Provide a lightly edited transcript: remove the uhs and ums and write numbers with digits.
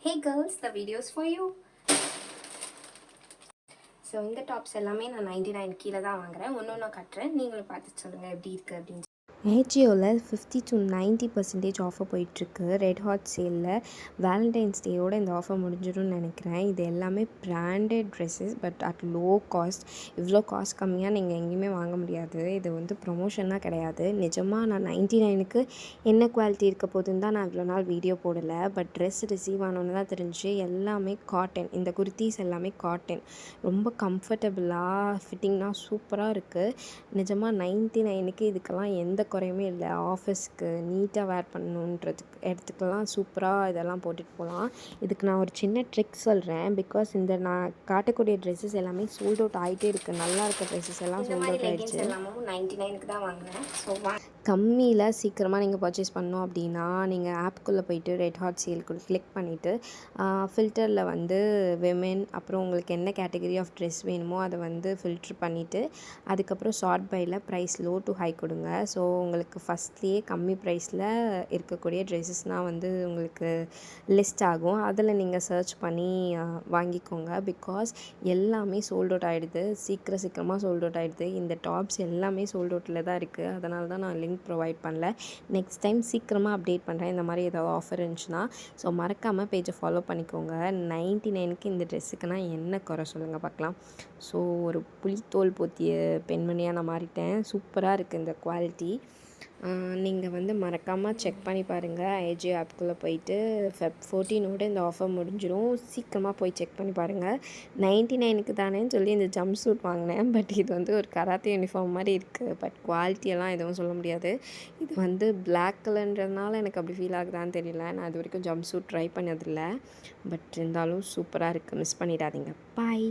Hey girls, the video's for you. So இந்த tops எல்லாமே நான் 99 கீழே தான் வாங்குறேன். ஒன்று ஒன்றா கட்டுறேன், நீங்களும் பார்த்துட்டு சொல்லுங்கள் எப்படி இருக்குது அப்படின்னு. ஏஜியோவில் 50 to 90% ஆஃபர் போயிட்டுருக்கு. ரெட் ஹாட் சேலில் வேலண்டைன்ஸ் டேயோடு இந்த ஆஃபர் முடிஞ்சிடும்னு நினைக்கிறேன். இது எல்லாமே branded dresses, but at low cost. இவ்வளோ காஸ்ட் கம்மியாக நீங்கள் எங்கேயுமே வாங்க முடியாது. இது வந்து ப்ரொமோஷனாக கிடையாது. நிஜமாக நான் 99க்கு என்ன குவாலிட்டி இருக்க போதுன்னு தான் நான் இவ்வளோ நாள் வீடியோ போடலை. பட் ட்ரெஸ் ரிசீவ் ஆனோன்னு தான் தெரிஞ்சு எல்லாமே காட்டன். இந்த குர்த்திஸ் எல்லாமே காட்டன், ரொம்ப கம்ஃபர்டபுளாக, ஃபிட்டிங்னால் சூப்பராக இருக்குது. நிஜமாக 99க்கு இதுக்கெல்லாம் எந்த குறையுமே இல்லை. ஆஃபீஸ்க்கு நீட்டாக வேர் பண்ணணுன்றதுக்கு இடத்துக்கெல்லாம் சூப்பராக இதெல்லாம் போட்டுட்டு போகலாம். இதுக்கு நான் ஒரு சின்ன ட்ரிக் சொல்கிறேன். பிகாஸ் இந்த நான் காட்டக்கூடிய ட்ரெஸ்ஸஸ் எல்லாமே சோல்ட் அவுட் ஆகிட்டே இருக்குது. நல்லா இருக்க ட்ரெஸ்ஸஸ் எல்லாம் சோல்ட் அவுட் ஆகிடுச்சு. எல்லாமும் 99க்கு தான் வாங்கினேன். ஸோ கம்மியில் சீக்கிரமாக நீங்கள் பர்ச்சேஸ் பண்ணோம் அப்படின்னா நீங்கள் ஆப்புக்குள்ளே போய்ட்டு ரெட் ஹாட் சேல்குள்ளே கிளிக் பண்ணிவிட்டு ஃபில்டரில் வந்து விமென், அப்புறம் உங்களுக்கு என்ன கேட்டகரி ஆஃப் ட்ரெஸ் வேணுமோ அதை வந்து ஃபில்ட்ரு பண்ணிவிட்டு அதுக்கப்புறம் ஷார்ட் பையில் ப்ரைஸ் லோ டு ஹை கொடுங்க. ஸோ உங்களுக்கு ஃபஸ்ட்லேயே கம்மி ப்ரைஸில் இருக்கக்கூடிய ட்ரெஸ்ஸஸ்னால் வந்து உங்களுக்கு லிஸ்ட் ஆகும். அதில் நீங்கள் சர்ச் பண்ணி வாங்கிக்கோங்க. பிகாஸ் எல்லாமே சோல்ட் அவுட் ஆகிடுது, சீக்கிரமாக சோல்ட் அவுட் ஆகிடுது. இந்த டாப்ஸ் எல்லாமே சோல்ட் அவுட்டில் தான் இருக்குது. அதனால தான் நான் லிங்க் ப்ரொவைட் பண்ணல. நெக்ஸ்ட் டைம் சீக்கிரமாக அப்டேட் பண்ணுறேன் இந்த மாதிரி ஏதாவது ஆஃபர் இருந்துச்சுன்னா. ஸோ மறக்காமல் பேஜை ஃபாலோ பண்ணிக்கோங்க. 99க்கு இந்த ட்ரெஸ்ஸுக்கு நான் என்ன குறை சொல்லுங்கள் பார்க்கலாம். ஸோ ஒரு புலித்தோல் போத்திய பெண்மணியாக நான் மாறிட்டேன். சூப்பராக இருக்குது இந்த குவாலிட்டி. நீங்கள் வந்து மறக்காமல் செக் பண்ணி பாருங்கள். ஏஜியோ ஆப்புக்குள்ளே போயிட்டு Feb 14 இந்த ஆஃபர் முடிஞ்சிடும். சீக்கிரமாக போய் செக் பண்ணி பாருங்கள். 99க்கு தானேன்னு சொல்லி இந்த ஜம்ப் சூட் வாங்கினேன். பட் இது வந்து ஒரு கராத்தே யூனிஃபார்ம் மாதிரி இருக்குது. பட் குவாலிட்டியெல்லாம் எதுவும் சொல்ல முடியாது. இது வந்து பிளாக் கலர்ன்றதுனால எனக்கு அப்படி ஃபீல் ஆகுதான்னு தெரியல. நான் இது வரைக்கும் ஜம்ப் சூட் ட்ரை பண்ணதில்லை. பட் இருந்தாலும் சூப்பராக இருக்குது. மிஸ் பண்ணிடாதீங்க. பாய்.